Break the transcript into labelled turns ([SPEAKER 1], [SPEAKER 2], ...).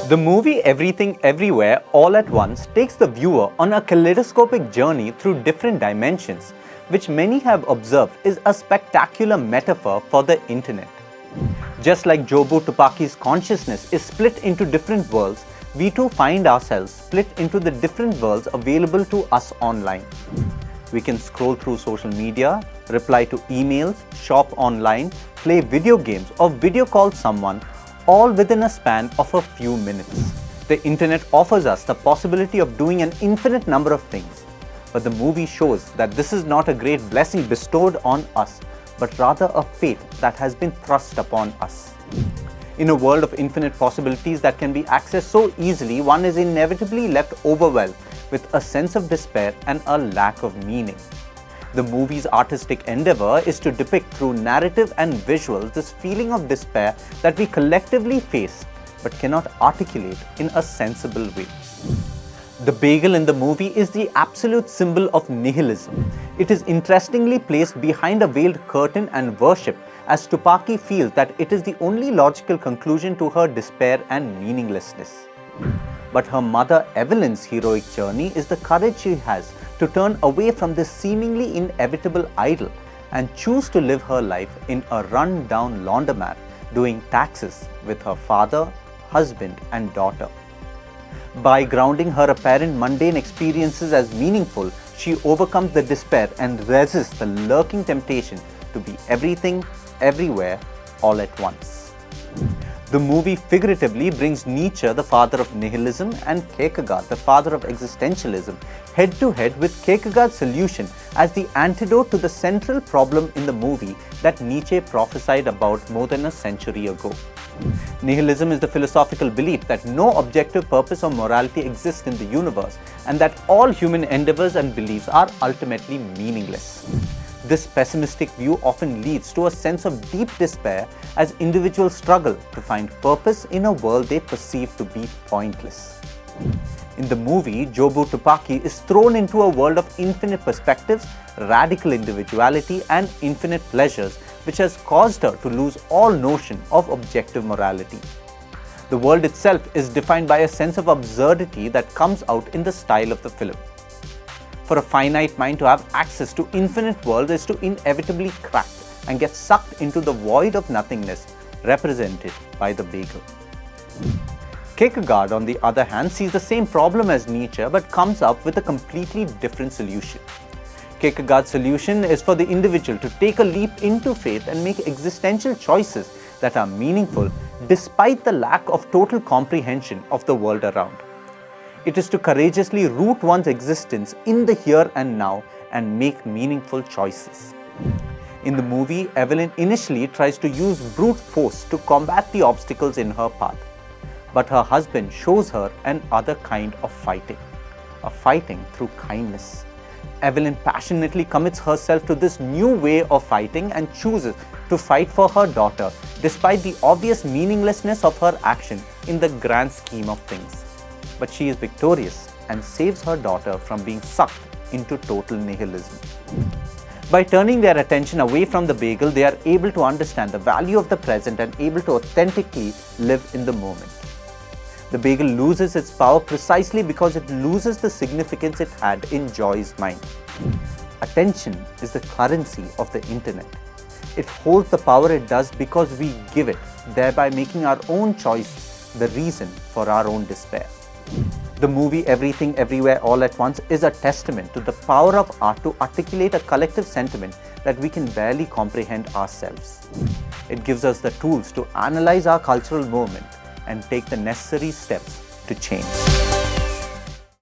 [SPEAKER 1] The movie Everything Everywhere All at Once takes the viewer on a kaleidoscopic journey through different dimensions, which many have observed is a spectacular metaphor for the internet. Just like Jobu Tupaki's consciousness is split into different worlds, we too find ourselves split into the different worlds available to us online. We can scroll through social media, reply to emails, shop online, play video games, or video call someone, all within a span of a few minutes. The internet offers us the possibility of doing an infinite number of things, but the movie shows that this is not a great blessing bestowed on us, but rather a fate that has been thrust upon us. In a world of infinite possibilities that can be accessed so easily, one is inevitably left overwhelmed with a sense of despair and a lack of meaning. The movie's artistic endeavor is to depict through narrative and visuals this feeling of despair that we collectively face but cannot articulate in a sensible way. The bagel in the movie is the absolute symbol of nihilism. It is interestingly placed behind a veiled curtain and worship, as Tupaki feels that it is the only logical conclusion to her despair and meaninglessness. But her mother Evelyn's heroic journey is the courage she has to turn away from this seemingly inevitable idol and choose to live her life in a run-down laundromat doing taxes with her father, husband and daughter. By grounding her apparent mundane experiences as meaningful, she overcomes the despair and resists the lurking temptation to be everything, everywhere, all at once. The movie figuratively brings Nietzsche, the father of nihilism, and Kierkegaard, the father of existentialism, head to head, with Kierkegaard's solution as the antidote to the central problem in the movie that Nietzsche prophesied about more than a century ago. Nihilism is the philosophical belief that no objective purpose or morality exists in the universe and that all human endeavors and beliefs are ultimately meaningless. This pessimistic view often leads to a sense of deep despair as individuals struggle to find purpose in a world they perceive to be pointless. In the movie, Jobu Tupaki is thrown into a world of infinite perspectives, radical individuality, and infinite pleasures, which has caused her to lose all notion of objective morality. The world itself is defined by a sense of absurdity that comes out in the style of the film. For a finite mind to have access to infinite worlds is to inevitably crack and get sucked into the void of nothingness represented by the bagel. Kierkegaard, on the other hand, sees the same problem as Nietzsche but comes up with a completely different solution. Kierkegaard's solution is for the individual to take a leap into faith and make existential choices that are meaningful despite the lack of total comprehension of the world around. It is to courageously root one's existence in the here and now and make meaningful choices. In the movie, Evelyn initially tries to use brute force to combat the obstacles in her path, but her husband shows her another kind of fighting, a fighting through kindness. Evelyn passionately commits herself to this new way of fighting and chooses to fight for her daughter despite the obvious meaninglessness of her action in the grand scheme of things. But she is victorious and saves her daughter from being sucked into total nihilism. By turning their attention away from the bagel, they are able to understand the value of the present and able to authentically live in the moment. The bagel loses its power precisely because it loses the significance it had in Joy's mind. Attention is the currency of the internet. It holds the power it does because we give it, thereby making our own choice the reason for our own despair. The movie Everything Everywhere All at Once is a testament to the power of art to articulate a collective sentiment that we can barely comprehend ourselves. It gives us the tools to analyze our cultural movement and take the necessary steps to change.